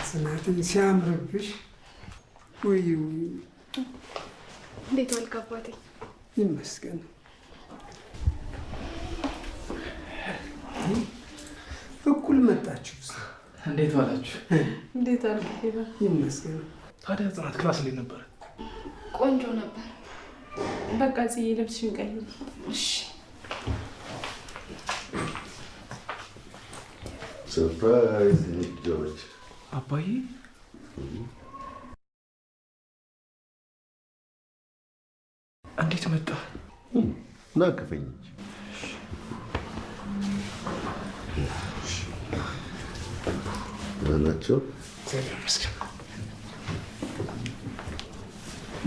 ጽናትን ሲያምርብሽ! ወይ እንዴት ዋልክ አባቴ? ይመስገን። እኩል መጣችሁ። እንዴት ዋላችሁ? እንዴት ዋልክ? ይመስገን። ታዲያ ጽናት ክላስ እንዴት ነበር? ቆንጆ ነበር። በቃ እዚህ ልብስሽን ቀይሪ። እሺ። ሰርፕራይዝ ልጆች። አባዬ እንዴት መጣ? ናቅፈኝ። ናቸው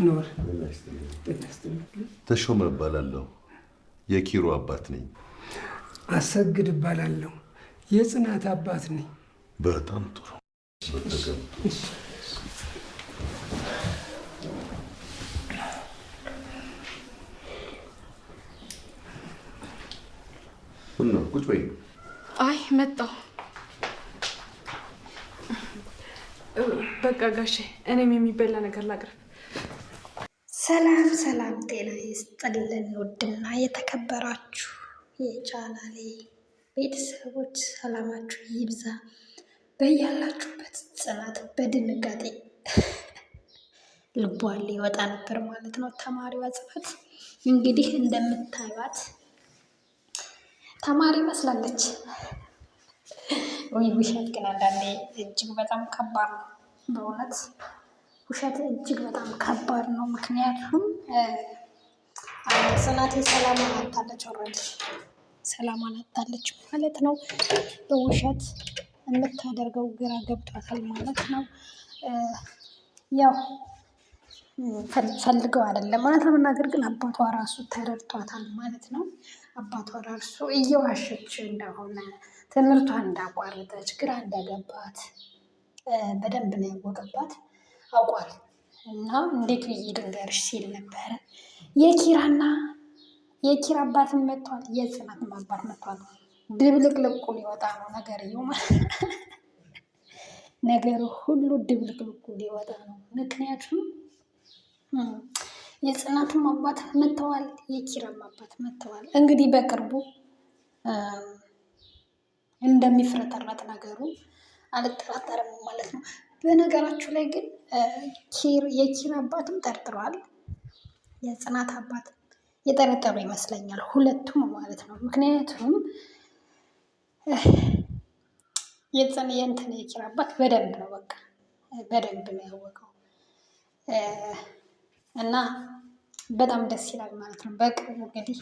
ኖር ተሾመ እባላለሁ። የኪሩ አባት ነኝ። አሰግድ እባላለሁ። የጽናት አባት ነኝ። በጣም ጥሩ። ቁጭ በይ። አይ መጣሁ። በቃ ጋሼ እኔም የሚበላ ነገር ላቅርብ። ሰላም ሰላም፣ ጤና ይስጥልን ውድና የተከበራችሁ የቻናሌ ቤተሰቦች ሰላማችሁ ይብዛ በያላችሁበት። ጽናት በድንጋጤ ልቧ ሊወጣ ነበር ማለት ነው። ተማሪዋ ጽናት እንግዲህ እንደምታዩት ተማሪ መስላለች። ወይ ውሸት ግን አንዳንዴ እጅግ በጣም ከባድ ነው። በእውነት ውሸት እጅግ በጣም ከባድ ነው። ምክንያቱም ጽናት ሰላሟን አጣለች። ኦልሬዲ ሰላሟን አጣለች ማለት ነው። በውሸት የምታደርገው ግራ ገብቷታል ማለት ነው። ያው ፈልገው አይደለም ማለት ለመናገር ግን አባቷ ራሱ ተረድቷታል ማለት ነው። አባቷ ራሱ እየዋሸች እንደሆነ ትምህርቷን እንዳቋረጠች ግራ እንደገባት በደንብ ነው ያወቀባት፣ አውቋል። እና እንዴት ብዬ ልንገርሽ ሲል ነበረ። የኪራ አባትን መጥቷል፣ የጽናትም አባት መጥቷል። ድብልቅልቁ ሊወጣ ነው ነገርየው ማለት ነገሩ ሁሉ ድብልቅልቁ ሊወጣ ነው። ምክንያቱም የጽናትም አባት መጥተዋል፣ የኪራም አባት መጥተዋል። እንግዲህ በቅርቡ እንደሚፍረጠረጥ ነገሩ አልጠራጠርም ማለት ነው። በነገራችሁ ላይ ግን የኪራ አባትም ጠርጥረዋል፣ የጽናት አባት የጠረጠሩ ይመስለኛል፣ ሁለቱም ማለት ነው። ምክንያቱም የኪራ አባት በደንብ ነው በቃ በደንብ ነው ያወቀው እና በጣም ደስ ይላል ማለት ነው። በቅርቡ እንግዲህ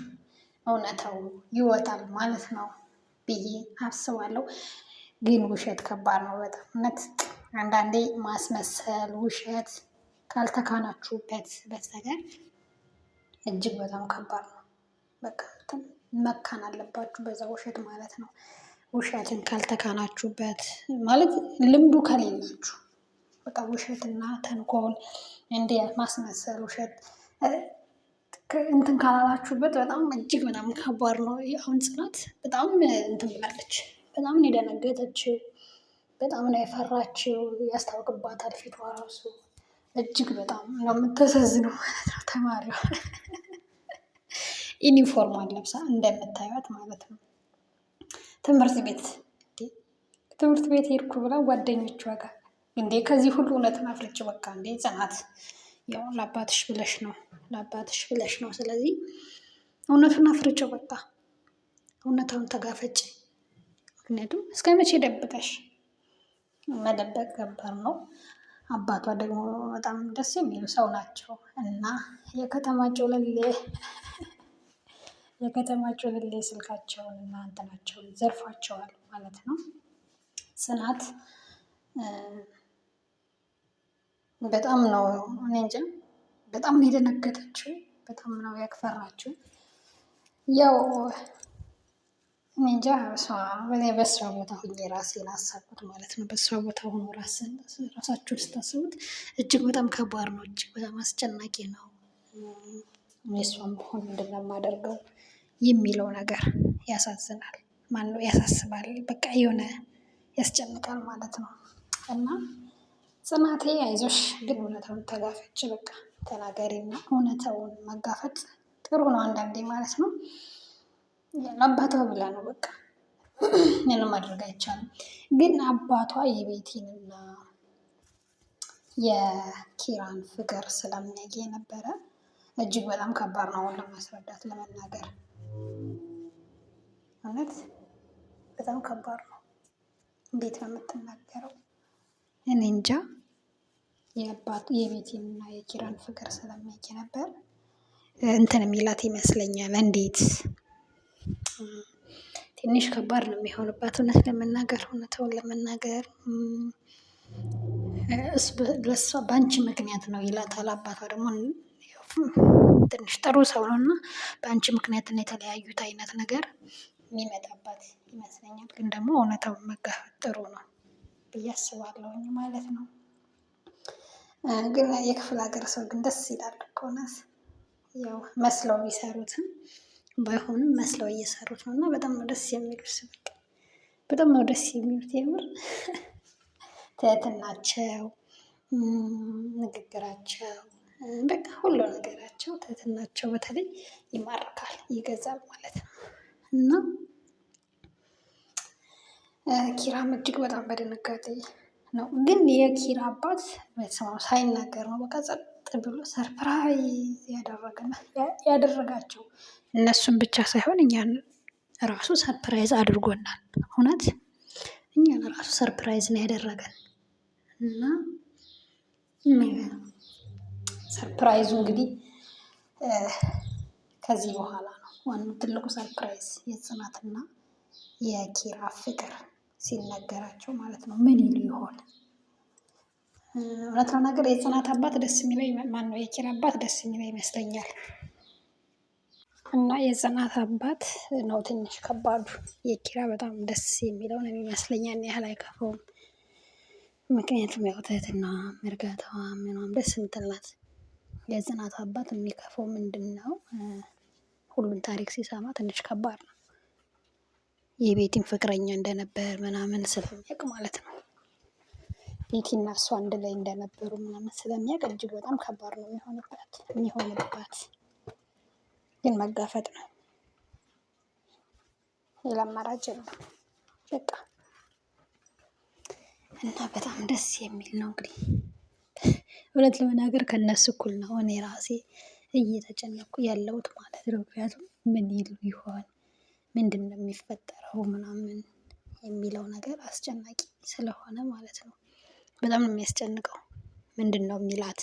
እውነታው ይወጣል ማለት ነው ብዬ አስባለሁ። ግን ውሸት ከባድ ነው በጣም እውነት። አንዳንዴ ማስመሰል ውሸት ካልተካናችሁበት በስተቀር እጅግ በጣም ከባድ ነው። በቃ መካን አለባችሁ በዛ ውሸት ማለት ነው። ውሸትን ካልተካናችሁበት ማለት ልምዱ ከሌላችሁ በቃ ውሸትና ተንኮል እንደ ማስመሰል ውሸት እንትን ካላላችሁበት በጣም እጅግ በጣም ከባድ ነው። አሁን ጽናት በጣም እንትን ብላለች። በጣም ነው የደነገጠችው፣ በጣም ነው የፈራችው። ያስታውቅባታል ፊቷ ራሱ እጅግ በጣም ነው የምታሳዝነው ማለት ነው። ተማሪዋ ዩኒፎርሟን ለብሳ እንደምታዩት ማለት ነው። ትምህርት ቤት ሄድኩ ብላ ጓደኞቿ ጋር እንዴ ከዚህ ሁሉ እውነትን አፍርጭ በቃ እንዴ ጽናት ያው ለአባትሽ ብለሽ ነው። ስለዚህ እውነቱን አፍርጭ በቃ እውነታውን ተጋፈጭ። ምክንያቱም እስከ መቼ ደብቀሽ መደበቅ ገበር ነው። አባቷ ደግሞ በጣም ደስ የሚሉ ሰው ናቸው እና የከተማቸው ልሌ ስልካቸውን እና እንትናቸውን ዘርፏቸዋል ማለት ነው። ጽናት በጣም ነው እኔ እንጃ በጣም ነው የደነገጠችው፣ በጣም ነው ያክፈራችው። ያው እኔ እንጃ በሷ ቦታ ሁኜ ራሴን አሳብኩት ማለት ነው። በሷ ቦታ ሆኖ ራሳችሁን ስታስቡት እጅግ በጣም ከባድ ነው፣ እጅግ በጣም አስጨናቂ ነው። የሷም ሆን ምንድን ነው የማደርገው የሚለው ነገር ያሳዝናል። ማነው ያሳስባል። በቃ የሆነ ያስጨንቃል ማለት ነው። እና ጽናቴ አይዞሽ፣ ግን እውነታውን ተጋፈጭ። በቃ ተናገሪና እውነታውን መጋፈጥ ጥሩ ነው አንዳንዴ ማለት ነው። ለአባቷ ብላ ነው በቃ ምንም ማድረግ አይቻልም። ግን አባቷ የቤቲንና የኪራን ፍቅር ስለሚያየ ነበረ እጅግ በጣም ከባድ ነው ለማስረዳት ለመናገር፣ እውነት በጣም ከባድ ነው። እንዴት ነው የምትናገረው? እኔ እንጃ። የቤቲንና የኪራን ፍቅር ስለሚያየ ነበር እንትን የሚላት ይመስለኛል። እንዴት ትንሽ ከባድ ነው የሚሆንባት እውነት ለመናገር እውነታውን ለመናገር ለእሷ በአንቺ ምክንያት ነው ይላታል። አባቷ ደግሞ ትንሽ ጥሩ ሰው ነው እና በአንቺ ምክንያት ነው የተለያዩት አይነት ነገር የሚመጣባት ይመስለኛል። ግን ደግሞ እውነታውን መጋፈጥ ጥሩ ነው ብዬ አስባለሁኝ ማለት ነው። ግን የክፍለ ሀገር ሰው ግን ደስ ይላል እኮ እውነት። ያው መስለው ቢሰሩትም ባይሆንም መስለው እየሰሩት ነው እና በጣም ነው ደስ የሚሉት። በቃ በጣም ነው ደስ የሚሉት የምር ትህትናቸው፣ ንግግራቸው፣ በቃ ሁሉ ነገራቸው ትህትናቸው በተለይ ይማርካል፣ ይገዛል ማለት ነው። እና ኪራም እጅግ በጣም በድንጋጤ ነው። ግን የኪራ አባት ሳይናገር ነው በቃ ጸጥ ብሎ ሰርፕራይዝ ያደረጋቸው። እነሱን ብቻ ሳይሆን እኛን ራሱ ሰርፕራይዝ አድርጎናል። እውነት እኛን ራሱ ሰርፕራይዝ ነው ያደረገን እና ሰርፕራይዙ እንግዲህ ከዚህ በኋላ ነው ዋናው ትልቁ ሰርፕራይዝ የጽናትና የኪራ ፍቅር ሲነገራቸው ማለት ነው። ምን ይሉ ይሆን? እውነት ለመናገር የጽናት አባት ደስ የሚለው ማነው የኪራ አባት ደስ የሚለው ይመስለኛል። እና የጽናት አባት ነው ትንሽ ከባዱ። የኪራ በጣም ደስ የሚለው ነው የሚመስለኝ፣ ያን ያህል አይከፋውም። ምክንያቱም ያው ትህትና እርጋታዋ ምናምን ደስ የምትል ናት። የጽናት አባት የሚከፋው ምንድን ነው? ሁሉን ታሪክ ሲሰማ ትንሽ ከባድ ነው። የቤቲን ፍቅረኛ እንደነበር ምናምን ስለሚያውቅ ማለት ነው። ቤቲና እሷ አንድ ላይ እንደነበሩ ምናምን ስለሚያውቅ እጅግ በጣም ከባድ ነው የሚሆንባት። ግን መጋፈጥ ነው፣ ሌላ አማራጭ የለም በቃ። እና በጣም ደስ የሚል ነው እንግዲህ እውነት ለመናገር ከነሱ እኩል ነው እኔ ራሴ እየተጨነኩ ያለሁት ማለት ነው። ምክንያቱም ምን ይሉ ይሆን፣ ምንድን ነው የሚፈጠረው ምናምን የሚለው ነገር አስጨናቂ ስለሆነ ማለት ነው። በጣም ነው የሚያስጨንቀው። ምንድን ነው የሚላት፣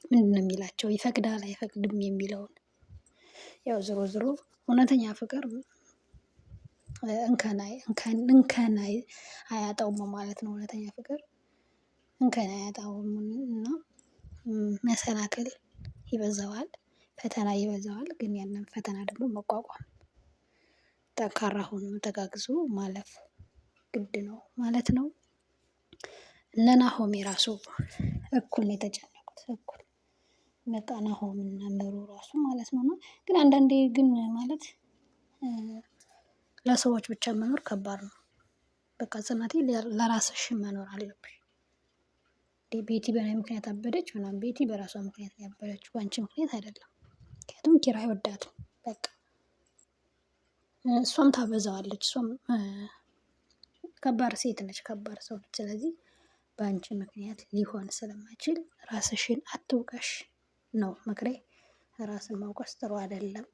ምንድን ነው የሚላቸው፣ ይፈቅዳል አይፈቅድም የሚለውን። ያው ዝሮ ዝሮ እውነተኛ ፍቅር እንከን አያጣውም ማለት ነው። እውነተኛ ፍቅር እንከን አያጣውም እና መሰናክል ይበዛዋል፣ ፈተና ይበዛዋል። ግን ያንን ፈተና ደግሞ መቋቋም፣ ጠንካራ ሆኖ ተጋግዞ ማለፍ ግድ ነው ማለት ነው። እነ ናሆም ራሱ እኩል ነው የተጨነቁት፣ እኩል በቃ ናሆም እና ምሩ ራሱ ማለት ነው። እና ግን አንዳንዴ ግን ማለት ለሰዎች ብቻ መኖር ከባድ ነው። በቃ ጽናቴ ለራስሽ መኖር አለብሽ። ቤቲ በእኔ ምክንያት አበደች ምናምን፣ ቤቲ በራሷ ምክንያት ነው ያበደችው፣ በአንቺ ምክንያት አይደለም። ምክንያቱም ኪራ አይወዳትም በቃ። እሷም ታበዛዋለች፣ እሷም ከባድ ሴት ነች፣ ከባድ ሰው ነች። ስለዚህ በአንቺ ምክንያት ሊሆን ስለማይችል ራስሽን አትውቀሽ ነው ምክሬ። ራስን ማውቀስ ጥሩ አይደለም።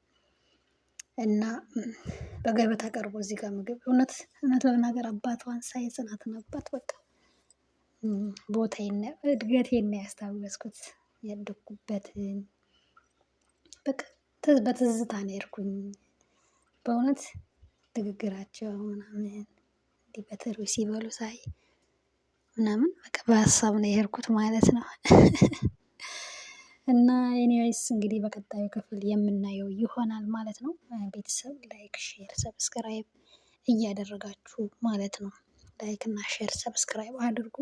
እና በገበታ ቀርቦ እዚህ ጋር ምግብ እውነት ለመናገር አባቷን ሳይ የጽናትን አባት በቃ ቦታዬን እድገቴን ያስታወስኩት፣ ያደኩበትን በቃ በትዝታ ነው የሄድኩኝ። በእውነት ንግግራቸው ምናምን እንዲህ በትሩ ሲበሉ ሳይ ምናምን በቃ በሀሳብ ነው የሄድኩት ማለት ነው። እና ኤኒዌይስ እንግዲህ በቀጣዩ ክፍል የምናየው ይሆናል ማለት ነው። ቤተሰብ ላይክ፣ ሼር፣ ሰብስክራይብ እያደረጋችሁ ማለት ነው። ላይክ እና ሼር ሰብስክራይብ አድርጉ።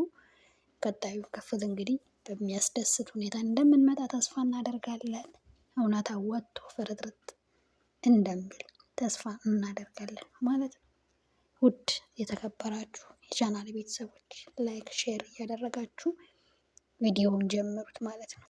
ቀጣዩ ክፍል እንግዲህ በሚያስደስት ሁኔታ እንደምንመጣ ተስፋ እናደርጋለን። እውነታ ወጥቶ ፍርጥርጥ እንደሚል ተስፋ እናደርጋለን ማለት ነው። ውድ የተከበራችሁ የቻናል ቤተሰቦች ላይክ ሼር እያደረጋችሁ ቪዲዮውን ጀምሩት ማለት ነው።